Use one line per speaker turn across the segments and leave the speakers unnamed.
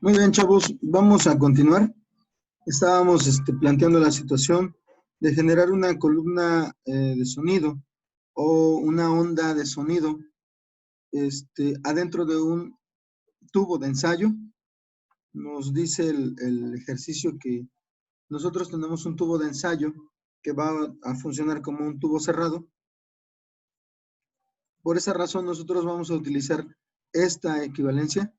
Muy bien, chavos, vamos a continuar. Estábamos planteando la situación de generar una columna de sonido o una onda de sonido adentro de un tubo de ensayo. Nos dice el ejercicio que nosotros tenemos un tubo de ensayo que va a funcionar como un tubo cerrado. Por esa razón nosotros vamos a utilizar esta equivalencia.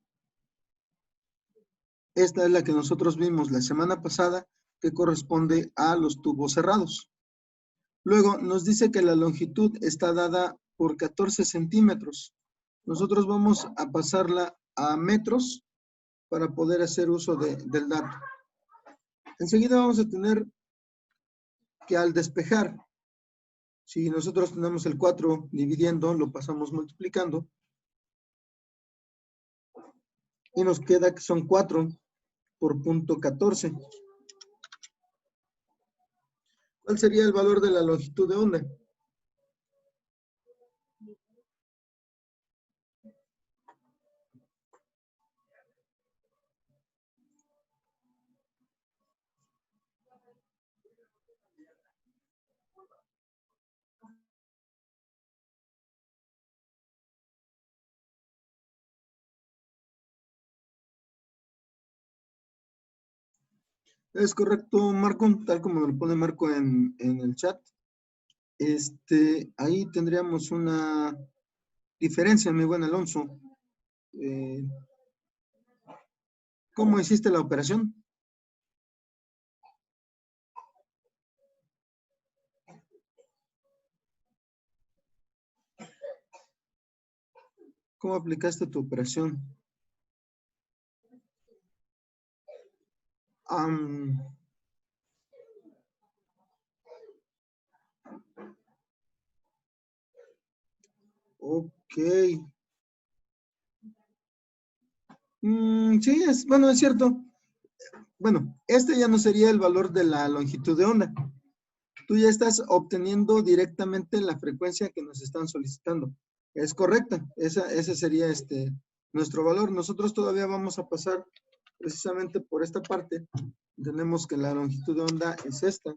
Esta es la que nosotros vimos la semana pasada, que corresponde a los tubos cerrados. Luego nos dice que la longitud está dada por 14 centímetros. Nosotros vamos a pasarla a metros para poder hacer uso del dato. Enseguida vamos a tener que al despejar, si nosotros tenemos el 4 dividiendo, lo pasamos multiplicando, y nos queda que son 4 por punto 14. ¿Cuál sería el valor de la longitud de onda? Es correcto, Marco, tal como lo pone Marco en el chat. Ahí tendríamos una diferencia, mi buen Alonso. ¿Cómo hiciste la operación? ¿Cómo aplicaste tu operación? Ok. Sí, bueno, es cierto. Bueno, este ya no sería el valor de la longitud de onda. Tú ya estás obteniendo directamente la frecuencia que nos están solicitando. Es correcta. Ese sería nuestro valor. Nosotros todavía vamos a pasar precisamente por esta parte. Tenemos que la longitud de onda es esta.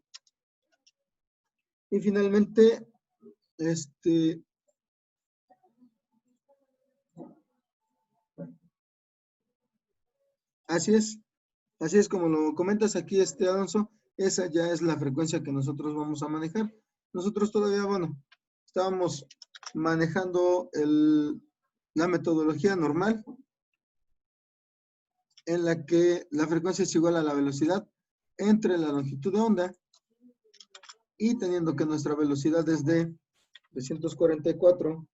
Y finalmente, así es como lo comentas aquí, Alonso, esa ya es la frecuencia que nosotros vamos a manejar. Nosotros todavía, bueno, estábamos manejando la metodología normal, en la que la frecuencia es igual a la velocidad entre la longitud de onda, y teniendo que nuestra velocidad es de 344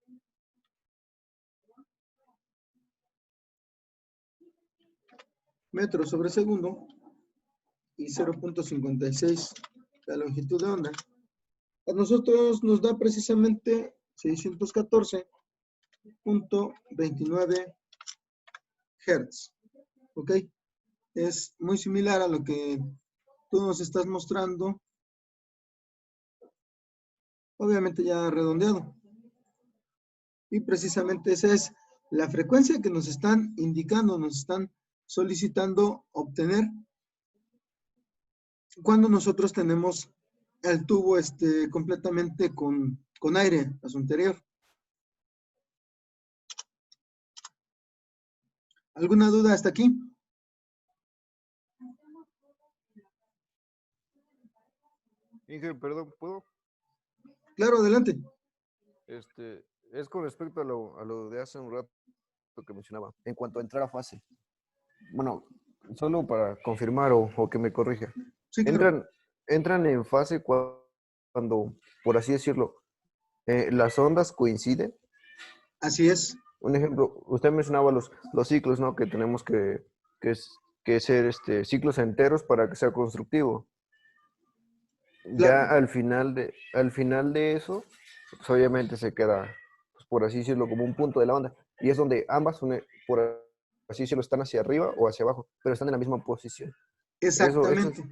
metros sobre segundo y 0.56 la longitud de onda. A nosotros nos da precisamente 614.29 Hz. ¿Ok? Es muy similar a lo que tú nos estás mostrando. Obviamente ya redondeado. Y precisamente esa es la frecuencia que nos están indicando, nos están solicitando obtener cuando nosotros tenemos el tubo completamente con aire a su interior. ¿Alguna duda hasta aquí?
Inge, perdón, ¿puedo?
Claro, adelante.
Es con respecto a lo de hace un rato que mencionaba, en cuanto a entrar a fase. Bueno, solo para confirmar o que me corrija.
Sí, claro.
Entran en fase cuando, por así decirlo, las ondas coinciden.
Así es.
Un ejemplo, usted mencionaba los ciclos, ¿no? Que tenemos que, que ser ciclos enteros para que sea constructivo. Ya
Claro.
al final de eso, pues obviamente se queda, pues, por así decirlo, como un punto de la onda. Y es donde ambas, por así decirlo, están hacia arriba o hacia abajo, pero están en la misma posición. Eso
Exactamente.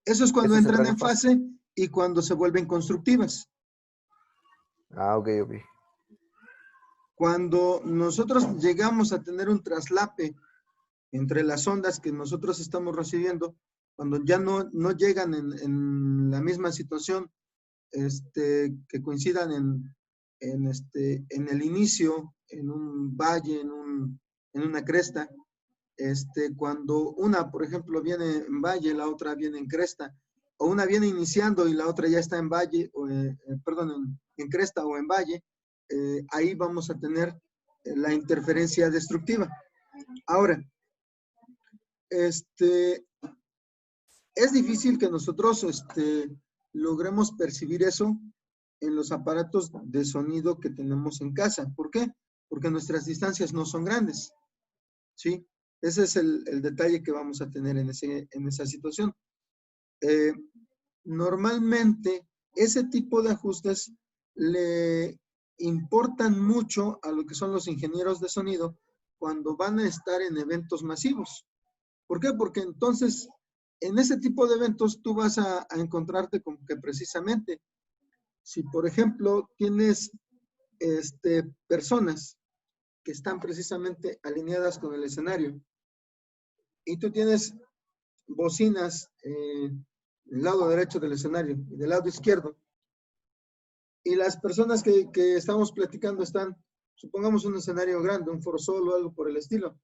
Eso es cuando
eso es
entran
entrar
en
en fase.
fase y cuando se vuelven constructivas.
Ah, ok, ok.
Cuando nosotros llegamos a tener un traslape entre las ondas que nosotros estamos recibiendo, cuando ya no llegan en la misma situación, que coincidan en el inicio, en un valle, en una cresta, cuando una, por ejemplo, viene en valle, la otra viene en cresta, o una viene iniciando y la otra ya está en valle, perdón, en cresta o en valle, ahí vamos a tener la interferencia destructiva. Ahora, es difícil que nosotros logremos percibir eso en los aparatos de sonido que tenemos en casa. ¿Por qué? Porque nuestras distancias no son grandes, ¿sí? Ese es el detalle que vamos a tener en esa situación. Normalmente, ese tipo de ajustes le importan mucho a lo que son los ingenieros de sonido cuando van a estar en eventos masivos. ¿Por qué? Porque entonces, en ese tipo de eventos, tú vas a encontrarte con que precisamente, si por ejemplo tienes personas que están precisamente alineadas con el escenario y tú tienes bocinas del lado derecho del escenario y del lado izquierdo, y las personas que estamos platicando están, supongamos un escenario grande, un foro solo o algo por el estilo,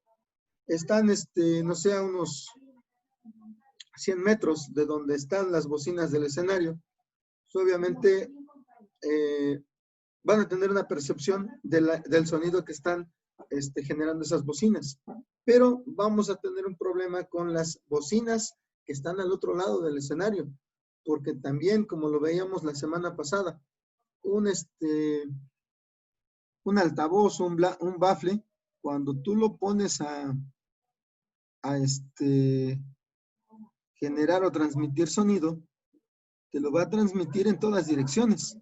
están, no sé, a unos 100 metros de donde están las bocinas del escenario, pues obviamente van a tener una percepción del sonido que están generando esas bocinas. Pero vamos a tener un problema con las bocinas que están al otro lado del escenario, porque también, como lo veíamos la semana pasada, un altavoz, un bafle, cuando tú lo pones a generar o transmitir sonido, te lo va a transmitir en todas direcciones.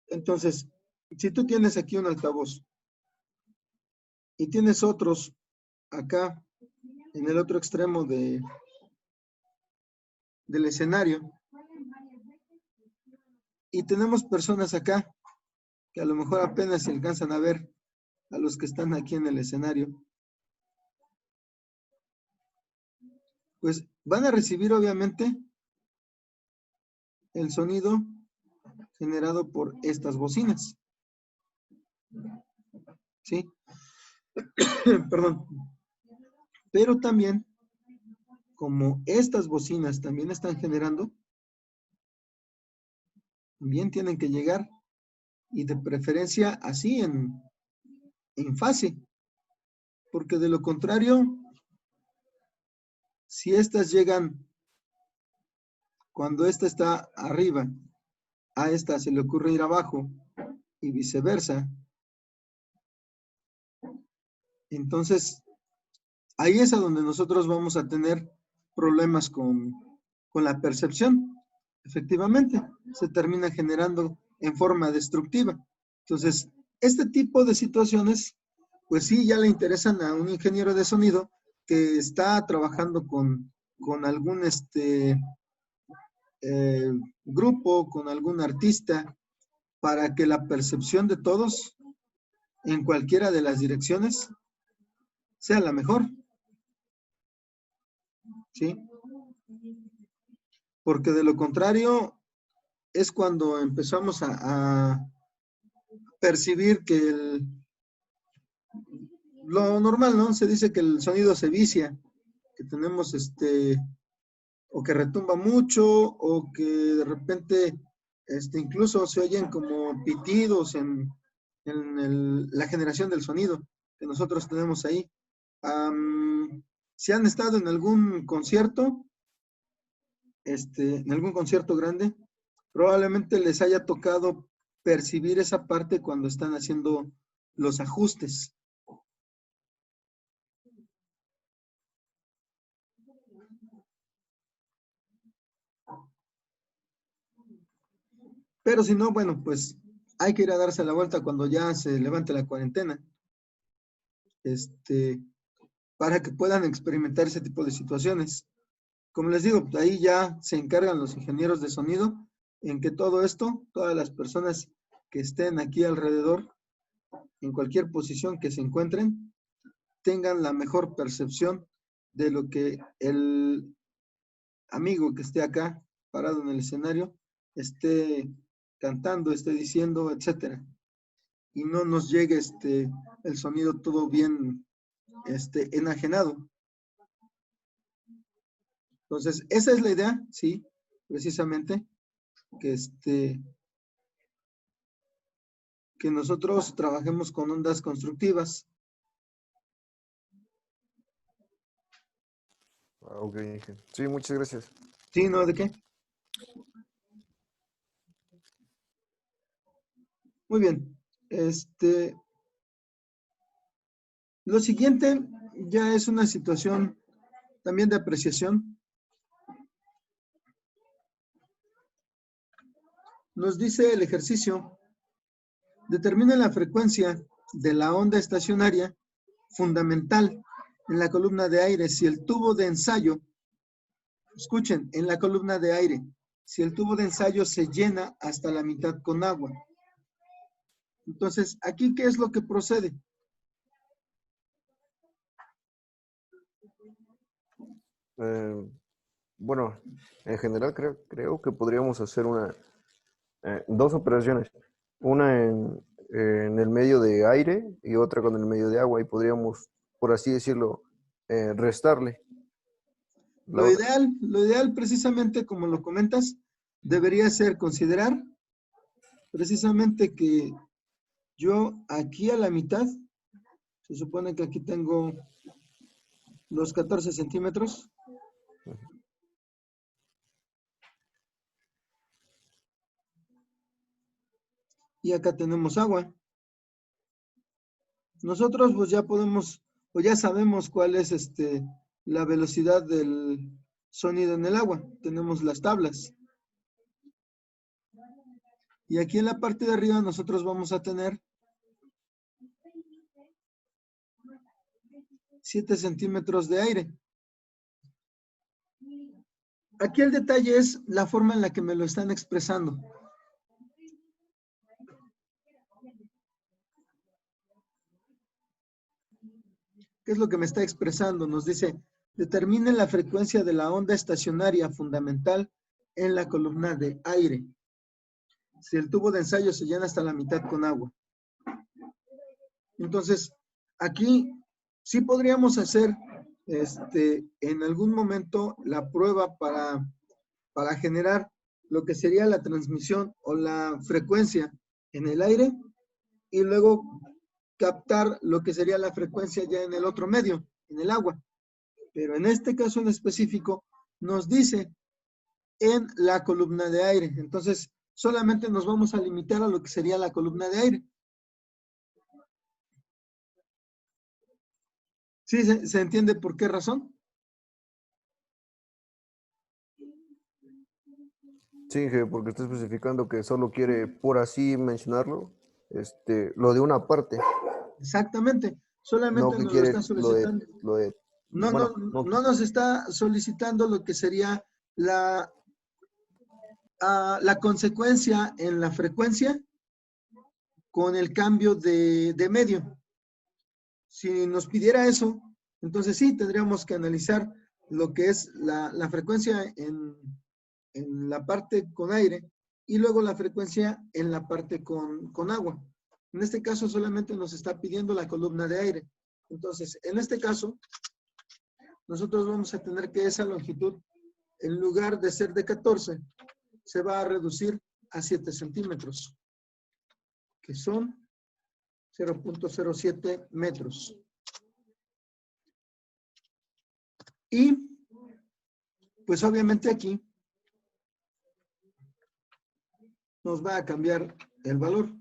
Entonces, si tú tienes aquí un altavoz y tienes otros acá en el otro extremo del escenario, y tenemos personas acá que a lo mejor apenas se alcanzan a ver a los que están aquí en el escenario, pues van a recibir obviamente el sonido generado por estas bocinas, ¿sí? Perdón. Pero también, como estas bocinas también están generando, también tienen que llegar, y de preferencia así en fase, porque de lo contrario, si estas llegan cuando esta está arriba, a esta se le ocurre ir abajo y viceversa, entonces ahí es a donde nosotros vamos a tener problemas con la percepción. Efectivamente, se termina generando en forma destructiva. Entonces, este tipo de situaciones, pues sí, ya le interesan a un ingeniero de sonido que está trabajando con algún grupo, con algún artista, para que la percepción de todos en cualquiera de las direcciones sea la mejor. ¿Sí? porque de lo contrario es cuando empezamos a percibir que lo normal, ¿no? Se dice que el sonido se vicia, que tenemos o que retumba mucho, o que de repente incluso se oyen como pitidos en la generación del sonido que nosotros tenemos ahí. Si han estado en algún concierto, en algún concierto grande, probablemente les haya tocado percibir esa parte cuando están haciendo los ajustes. Pero si no, bueno, pues hay que ir a darse la vuelta cuando ya se levante la cuarentena, para que puedan experimentar ese tipo de situaciones. Como les digo, ahí ya se encargan los ingenieros de sonido en que todo esto, todas las personas que estén aquí alrededor, en cualquier posición que se encuentren, tengan la mejor percepción de lo que el amigo que esté acá parado en el escenario esté cantando, esté diciendo, etcétera. Y no nos llegue el sonido todo bien enajenado. Entonces, esa es la idea, sí, precisamente, que que nosotros trabajemos con ondas constructivas.
Ok, sí, muchas gracias.
¿Sí, no? ¿De qué? Muy bien. Lo siguiente ya es una situación también de apreciación. Nos dice el ejercicio, determina la frecuencia de la onda estacionaria fundamental en la columna de aire si el tubo de ensayo, escuchen, en la columna de aire, si el tubo de ensayo se llena hasta la mitad con agua. Entonces, aquí, ¿qué es lo que procede?
Bueno, en general creo que podríamos hacer dos operaciones. Una en el medio de aire y otra con el medio de agua y podríamos, por así decirlo, restarle la otra.
Lo ideal precisamente como lo comentas, debería ser considerar precisamente que yo aquí a la mitad, se supone que aquí tengo los 14 centímetros, y acá tenemos agua. Nosotros pues ya podemos, o ya sabemos cuál es la velocidad del sonido en el agua. Tenemos las tablas. Y aquí en la parte de arriba nosotros vamos a tener 7 centímetros de aire. Aquí el detalle es la forma en la que me lo están expresando. ¿Qué es lo que me está expresando? Nos dice, determine la frecuencia de la onda estacionaria fundamental en la columna de aire. Si el tubo de ensayo se llena hasta la mitad con agua. Entonces, aquí sí podríamos hacer en algún momento la prueba para generar lo que sería la transmisión o la frecuencia en el aire y luego captar lo que sería la frecuencia ya en el otro medio, en el agua. Pero en este caso en específico nos dice en la columna de aire. Entonces, solamente nos vamos a limitar a lo que sería la columna de aire. ¿Sí se entiende por qué razón?
Sí, porque está especificando que solo quiere, por así mencionarlo, lo de una parte,
Exactamente.
no
Solamente
que
nos lo
quiere
está solicitando.
bueno, no,
No nos está solicitando lo que sería la consecuencia en la frecuencia con el cambio de medio. Si nos pidiera eso, entonces sí, tendríamos que analizar lo que es la frecuencia en la parte con aire y luego la frecuencia en la parte con agua. En este caso solamente nos está pidiendo la columna de aire. Entonces, en este caso, nosotros vamos a tener que esa longitud, en lugar de ser de 14, se va a reducir a 7 centímetros, que son 0.07 metros. Y, pues obviamente aquí nos va a cambiar el valor.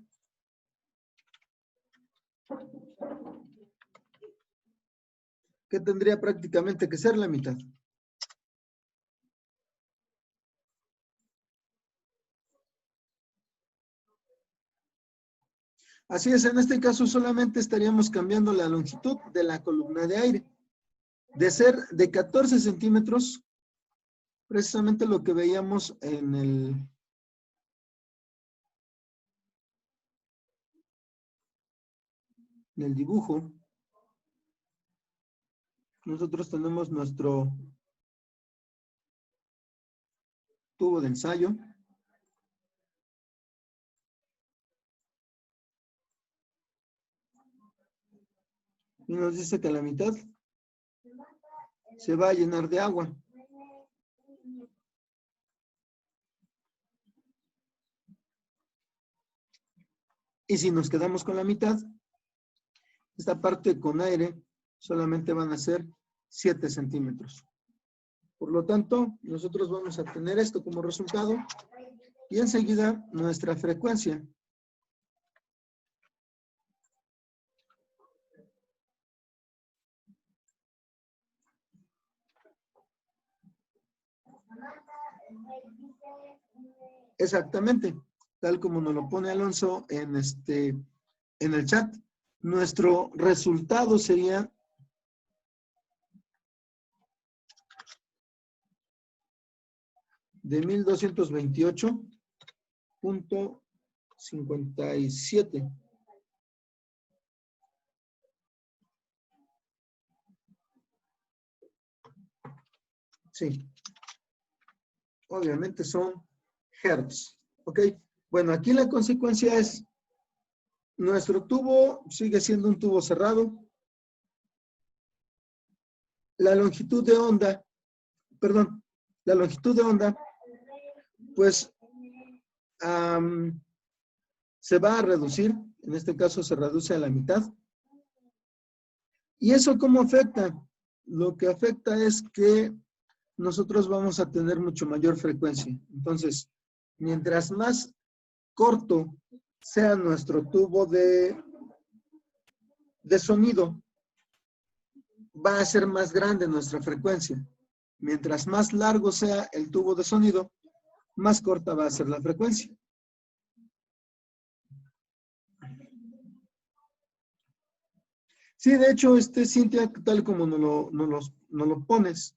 Que tendría prácticamente que ser la mitad. Así es, en este caso solamente estaríamos cambiando la longitud de la columna de aire. De ser de 14 centímetros, precisamente lo que veíamos en el dibujo. Nosotros tenemos nuestro tubo de ensayo. Y nos dice que la mitad se va a llenar de agua. Y si nos quedamos con la mitad, esta parte con aire solamente van a ser 7 centímetros. Por lo tanto, nosotros vamos a tener esto como resultado y enseguida nuestra frecuencia. Exactamente, tal como nos lo pone Alonso en el chat. Nuestro resultado sería de 1228.57. Sí. Obviamente son hertz. ¿Ok? Bueno, aquí la consecuencia es, nuestro tubo sigue siendo un tubo cerrado. La longitud de onda, pues se va a reducir. En este caso se reduce a la mitad. ¿Y eso cómo afecta? Lo que afecta es que nosotros vamos a tener mucho mayor frecuencia. Entonces, mientras más corto sea nuestro tubo de sonido, va a ser más grande nuestra frecuencia. Mientras más largo sea el tubo de sonido, más corta va a ser la frecuencia. Sí, de hecho, Cintia, tal como nos lo pones,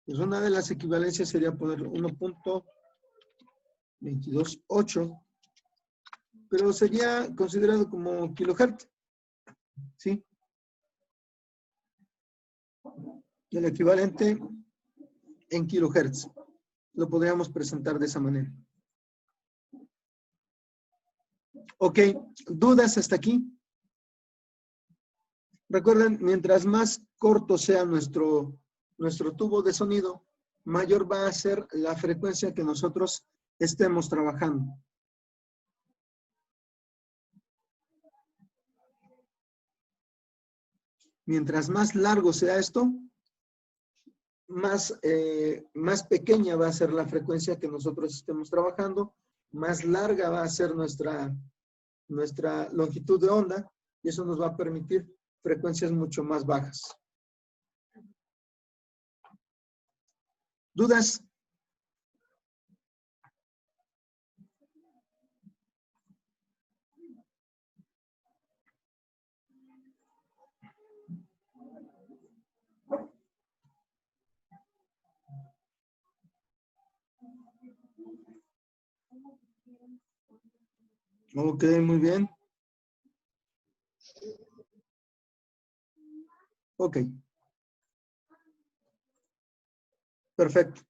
pues una de las equivalencias sería poner 1.228, pero sería considerado como kilohertz, ¿sí? El equivalente en kilohertz. Lo podríamos presentar de esa manera. Ok, ¿dudas hasta aquí? Recuerden, mientras más corto sea nuestro tubo de sonido, mayor va a ser la frecuencia que nosotros estemos trabajando. Mientras más largo sea esto, más pequeña va a ser la frecuencia que nosotros estemos trabajando, más larga va a ser nuestra longitud de onda, y eso nos va a permitir frecuencias mucho más bajas. ¿Dudas? Ok, muy bien. Ok. Perfecto.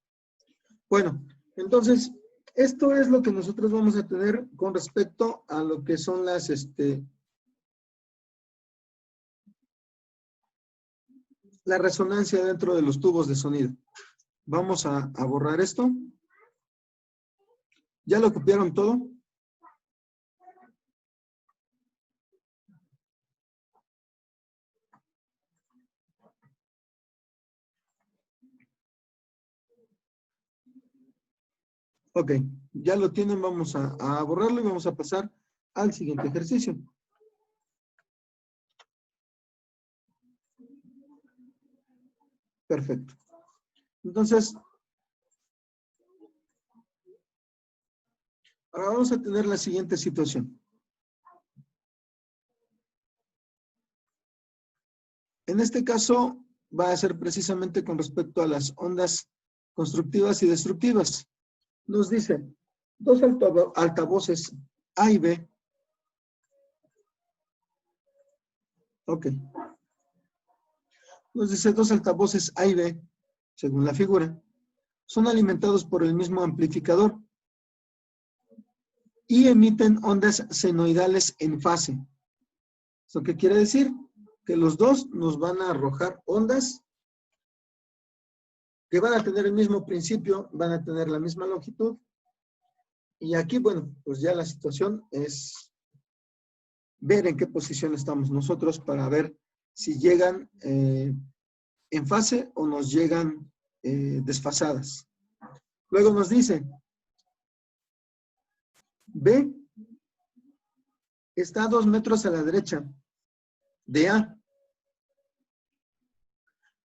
Bueno, Entonces, esto es lo que nosotros vamos a tener con respecto a lo que son la resonancia dentro de los tubos de sonido. Vamos a borrar esto. ¿Ya lo copiaron todo? Ok, ya lo tienen, vamos a borrarlo y vamos a pasar al siguiente ejercicio. Perfecto. Entonces, ahora vamos a tener la siguiente situación. En este caso, va a ser precisamente con respecto a las ondas constructivas y destructivas. Nos dice, dos altavoces A y B. Ok. Nos dice dos altavoces A y B, según la figura, son alimentados por el mismo amplificador y emiten ondas senoidales en fase. ¿Eso qué quiere decir? Que los dos nos van a arrojar ondas que van a tener el mismo principio, van a tener la misma longitud. Y aquí, bueno, pues ya la situación es ver en qué posición estamos nosotros para ver si llegan en fase o nos llegan desfasadas. Luego nos dice, B está a 2 metros a la derecha de A.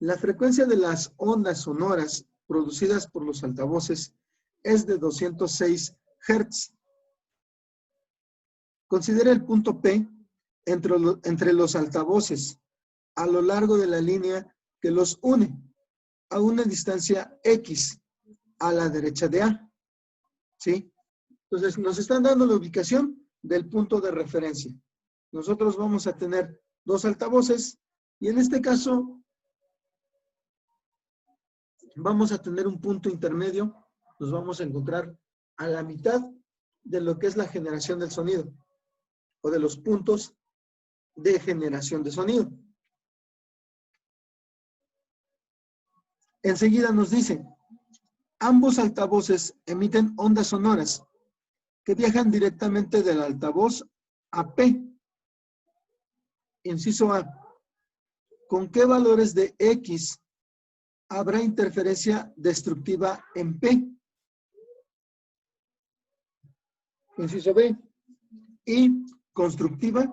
La frecuencia de las ondas sonoras producidas por los altavoces es de 206 Hz. Considera el punto P entre los altavoces a lo largo de la línea que los une a una distancia X a la derecha de A. ¿Sí? Entonces, nos están dando la ubicación del punto de referencia. Nosotros vamos a tener dos altavoces y en este caso vamos a tener un punto intermedio. Nos vamos a encontrar a la mitad de lo que es la generación del sonido o de los puntos de generación de sonido. Enseguida nos dice, ambos altavoces emiten ondas sonoras que viajan directamente del altavoz a P. Inciso A. ¿Con qué valores de X habrá interferencia destructiva en P? Inciso B. Y constructiva.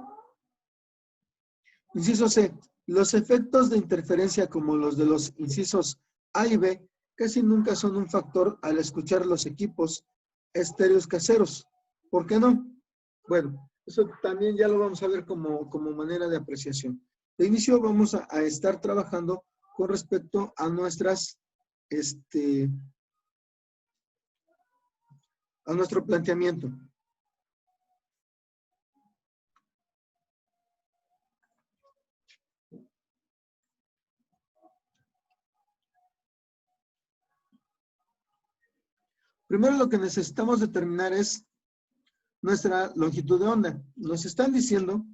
Inciso C. Los efectos de interferencia como los de los incisos A y B casi nunca son un factor al escuchar los equipos estéreos caseros. ¿Por qué no? Bueno, eso también ya lo vamos a ver como manera de apreciación. De inicio vamos a estar trabajando con respecto a nuestras, a nuestro planteamiento. Primero lo que necesitamos determinar es nuestra longitud de onda. Nos están diciendo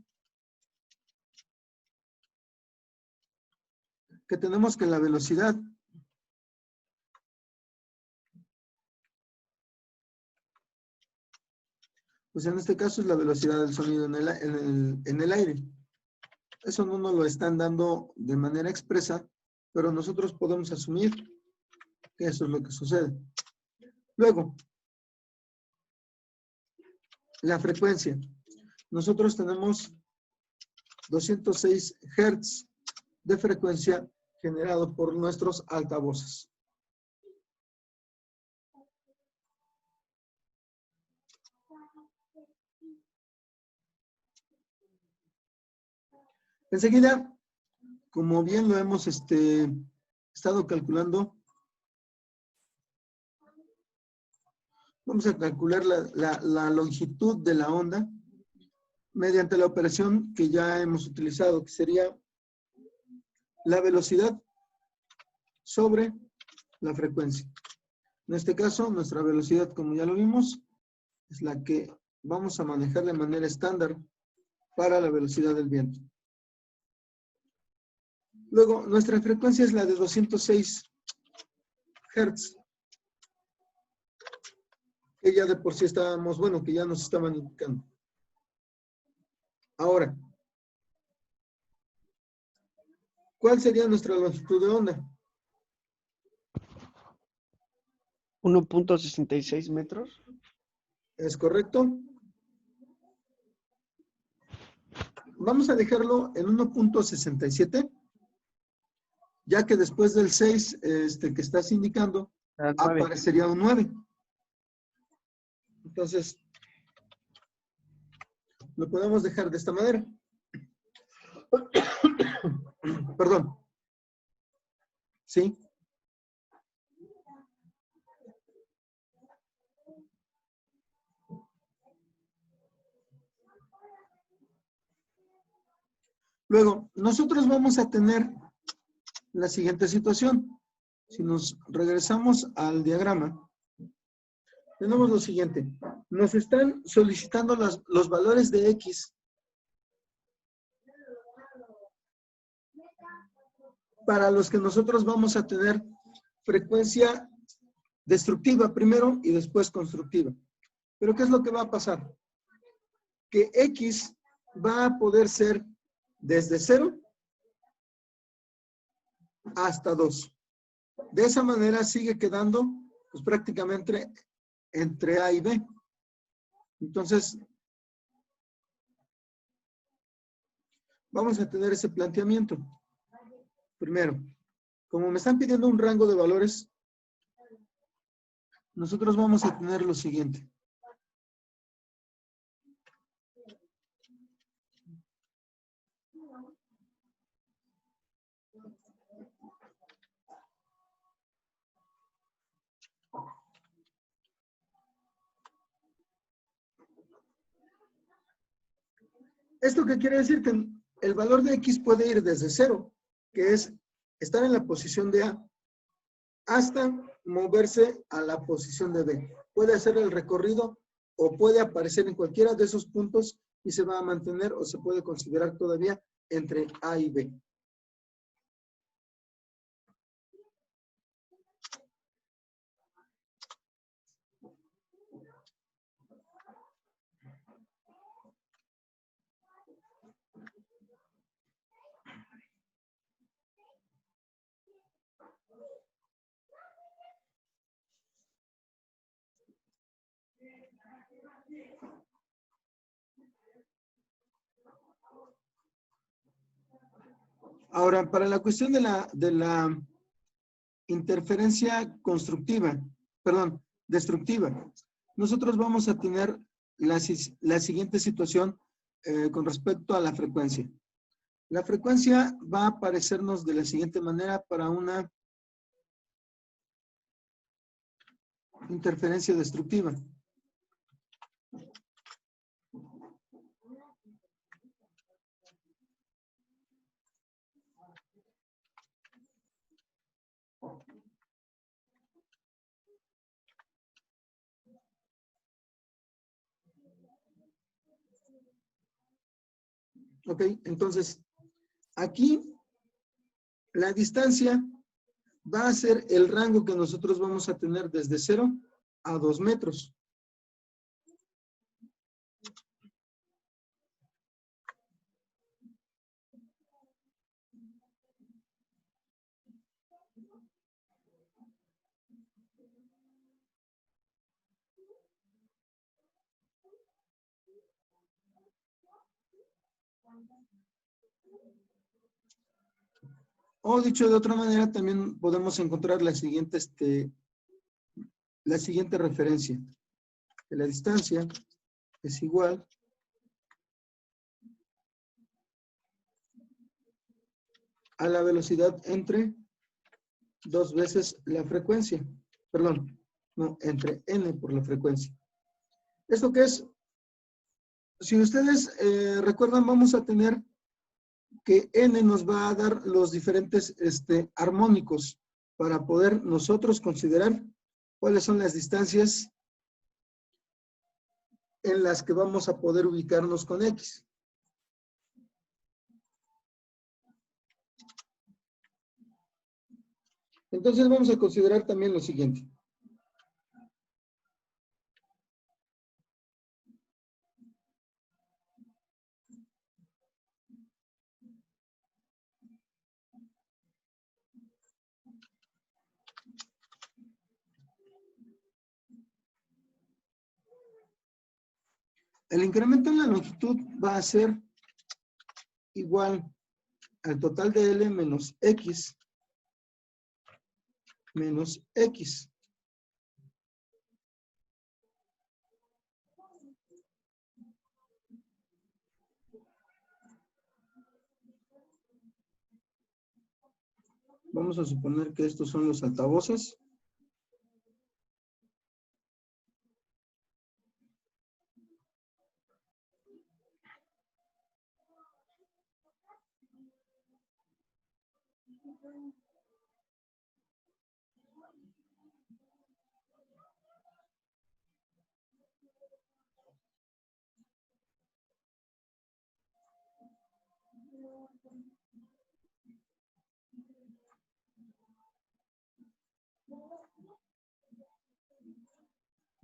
que tenemos que la velocidad pues en este caso es la velocidad del sonido en el aire. Eso no nos lo están dando de manera expresa, pero nosotros podemos asumir que eso es lo que sucede. Luego, la frecuencia. Nosotros tenemos 206 Hz de frecuencia generado por nuestros altavoces. Enseguida, como bien lo hemos estado calculando, vamos a calcular la longitud de la onda mediante la operación que ya hemos utilizado, que sería la velocidad sobre la frecuencia. En este caso, nuestra velocidad, como ya lo vimos, es la que vamos a manejar de manera estándar para la velocidad del viento. Luego, nuestra frecuencia es la de 206 Hz. Que ya de por sí estábamos, bueno, que ya nos estaban indicando. Ahora, ¿cuál sería nuestra longitud de onda?
1.66 metros.
¿Es correcto? Vamos a dejarlo en 1.67, ya que después del 6 que estás indicando, aparecería un 9. Entonces, lo podemos dejar de esta manera. Perdón. ¿Sí? Luego, nosotros vamos a tener la siguiente situación. Si nos regresamos al diagrama, tenemos lo siguiente. Nos están solicitando los valores de X para los que nosotros vamos a tener frecuencia destructiva primero y después constructiva. Pero ¿qué es lo que va a pasar? Que X va a poder ser desde 0 hasta 2. De esa manera sigue quedando pues, prácticamente entre A y B. Entonces, vamos a tener ese planteamiento. Primero, como me están pidiendo un rango de valores, nosotros vamos a tener lo siguiente. ¿Esto qué quiere decir? Que el valor de X puede ir desde 0, que es estar en la posición de A, hasta moverse a la posición de B. Puede hacer el recorrido o puede aparecer en cualquiera de esos puntos y se va a mantener o se puede considerar todavía entre A y B. Ahora, para la cuestión de la interferencia constructiva, perdón, destructiva, nosotros vamos a tener la siguiente situación con respecto a la frecuencia. La frecuencia va a aparecernos de la siguiente manera para una interferencia destructiva. Ok, entonces, aquí la distancia va a ser el rango que nosotros vamos a tener desde 0 a 2 metros. O dicho de otra manera, también podemos encontrar la siguiente referencia. Que la distancia es igual a la velocidad entre 2 veces la frecuencia. Perdón, no, entre n por la frecuencia. ¿Esto qué es? Si ustedes recuerdan, vamos a tener que n nos va a dar los diferentes armónicos para poder nosotros considerar ¿Cuáles son las distancias en las que vamos a poder ubicarnos con X? Entonces vamos a considerar también lo siguiente. El incremento en la longitud va a ser igual al total de L menos X. Vamos a suponer que estos son los altavoces.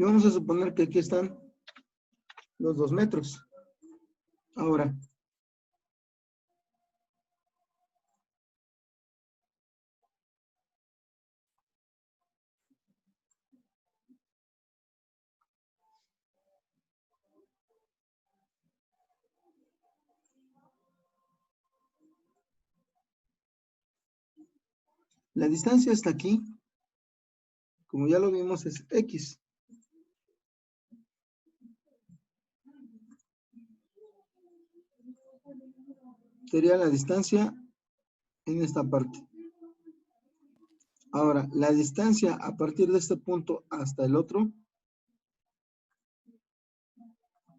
Y vamos a suponer que aquí están los 2 metros. Ahora, la distancia hasta aquí, como ya lo vimos, es X. Sería la distancia en esta parte. Ahora, la distancia a partir de este punto hasta el otro,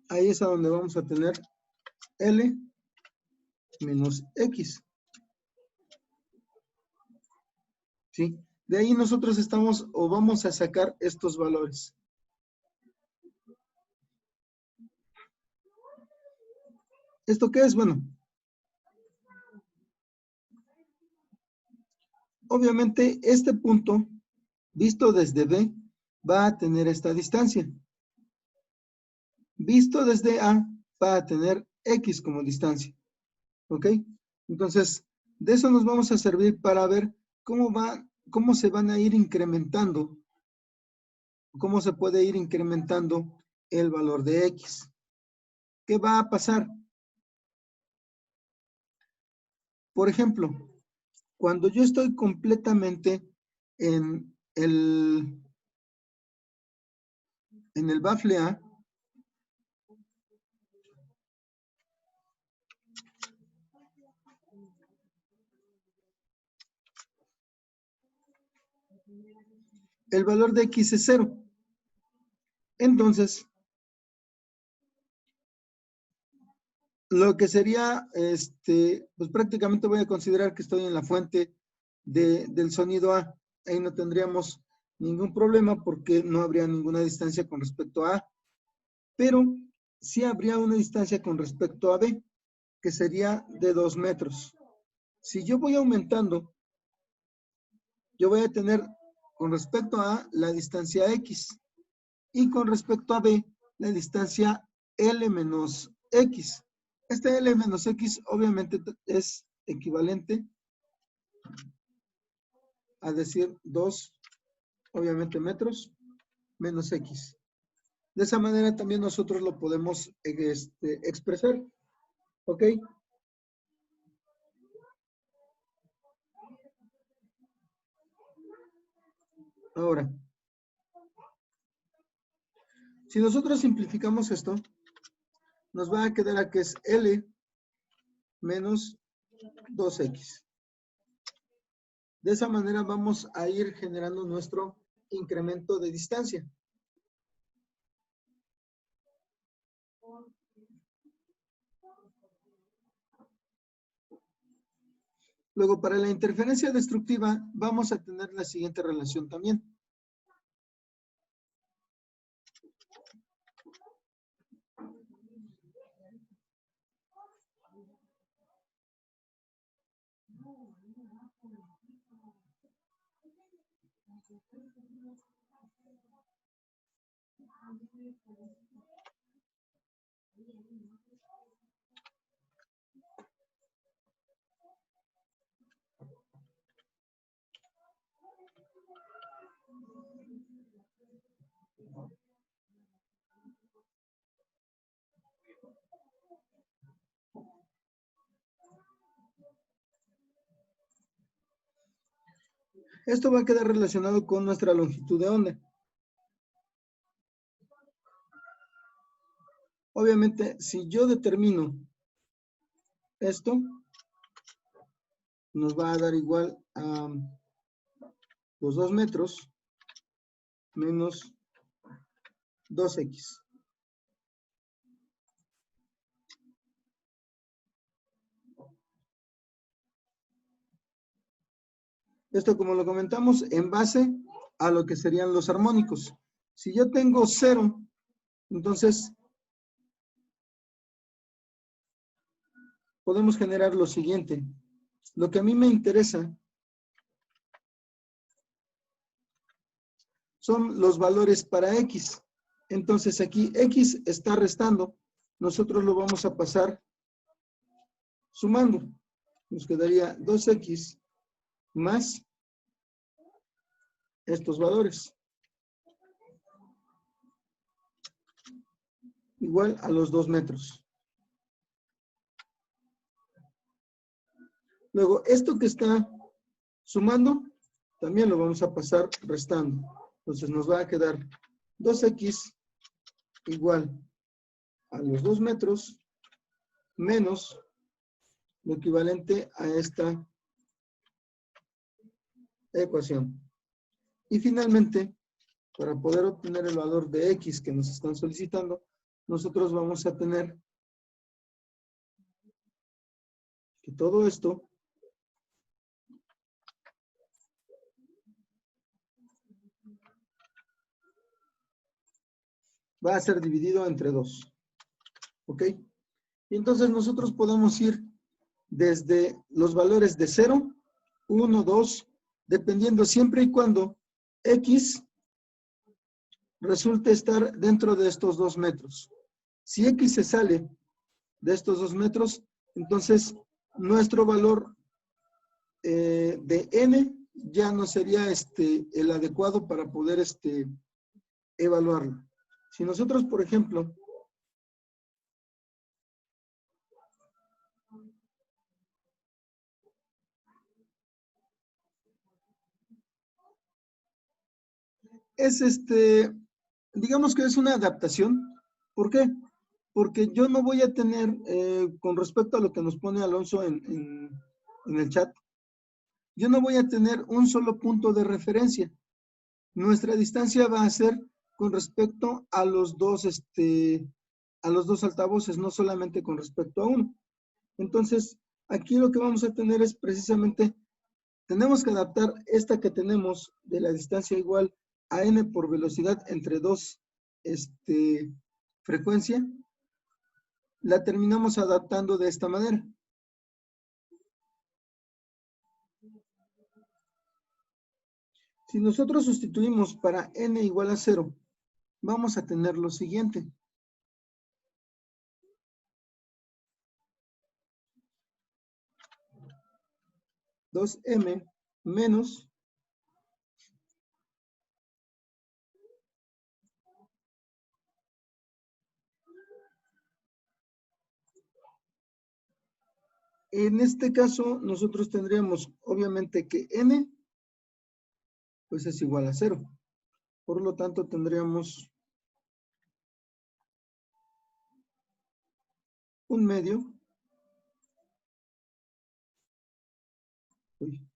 ahí es a donde vamos a tener L menos X. ¿Sí? De ahí nosotros estamos o vamos a sacar estos valores. ¿Esto qué es? Bueno, obviamente este punto, visto desde B, va a tener esta distancia. Visto desde A, va a tener X como distancia. ¿Ok? Entonces, de eso nos vamos a servir para ver cómo se van a ir incrementando, cómo se puede ir incrementando el valor de X. ¿Qué va a pasar? Por ejemplo, cuando yo estoy completamente en el bafle A, el valor de X es 0. Entonces, lo que sería, pues prácticamente voy a considerar que estoy en la fuente del sonido A. Ahí no tendríamos ningún problema porque no habría ninguna distancia con respecto a A. Pero sí habría una distancia con respecto a B, que sería de 2 metros. Si yo voy aumentando, yo voy a tener con respecto a A la distancia X y con respecto a B la distancia L menos X. Este L menos X obviamente es equivalente a decir 2, obviamente metros, menos X. De esa manera también nosotros lo podemos expresar. ¿Ok? Ahora, si nosotros simplificamos esto, nos va a quedar a que es L menos 2X. De esa manera vamos a ir generando nuestro incremento de distancia. Luego, para la interferencia destructiva, vamos a tener la siguiente relación también. Esto va a quedar relacionado con nuestra longitud de onda. Obviamente, si yo determino esto, nos va a dar igual a los 2 metros menos 2x. Esto, como lo comentamos, en base a lo que serían los armónicos. Si yo tengo 0, entonces podemos generar lo siguiente. Lo que a mí me interesa son los valores para x. Entonces aquí x está restando. Nosotros lo vamos a pasar sumando. Nos quedaría 2x más estos valores. Igual a los 2 metros. Luego, esto que está sumando, también lo vamos a pasar restando. Entonces nos va a quedar 2x igual a los 2 metros menos lo equivalente a esta ecuación. Y finalmente, para poder obtener el valor de x que nos están solicitando, nosotros vamos a tener que todo esto va a ser dividido entre 2. ¿Ok? Y entonces nosotros podemos ir desde los valores de 0, 1, 2, dependiendo siempre y cuando x resulte estar dentro de estos 2 metros. Si x se sale de estos 2 metros, entonces nuestro valor de n ya no sería el adecuado para poder evaluarlo. Si nosotros, por ejemplo, es digamos que es una adaptación. ¿Por qué? Porque yo no voy a tener, con respecto a lo que nos pone Alonso en el chat, yo no voy a tener un solo punto de referencia. Nuestra distancia va a ser con respecto a los dos altavoces, no solamente con respecto a uno. Entonces, aquí lo que vamos a tener es precisamente, tenemos que adaptar esta que tenemos de la distancia igual a n por velocidad entre dos frecuencia, la terminamos adaptando de esta manera. Si nosotros sustituimos para n igual a 0, vamos a tener lo siguiente. Dos m menos en este caso nosotros tendríamos obviamente que n pues es igual a 0. Por lo tanto tendríamos un medio. Uy.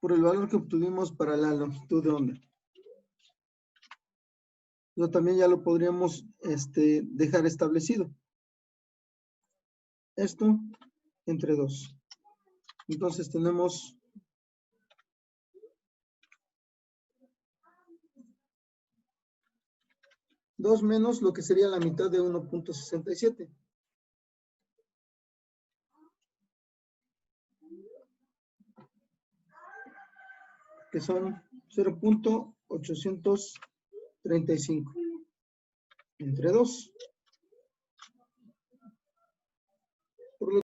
Por el valor que obtuvimos para la longitud de onda. Eso también ya lo podríamos dejar establecido. Esto entre 2. Entonces tenemos 2 menos lo que sería la mitad de 1.67. Que son 0.835 entre 2.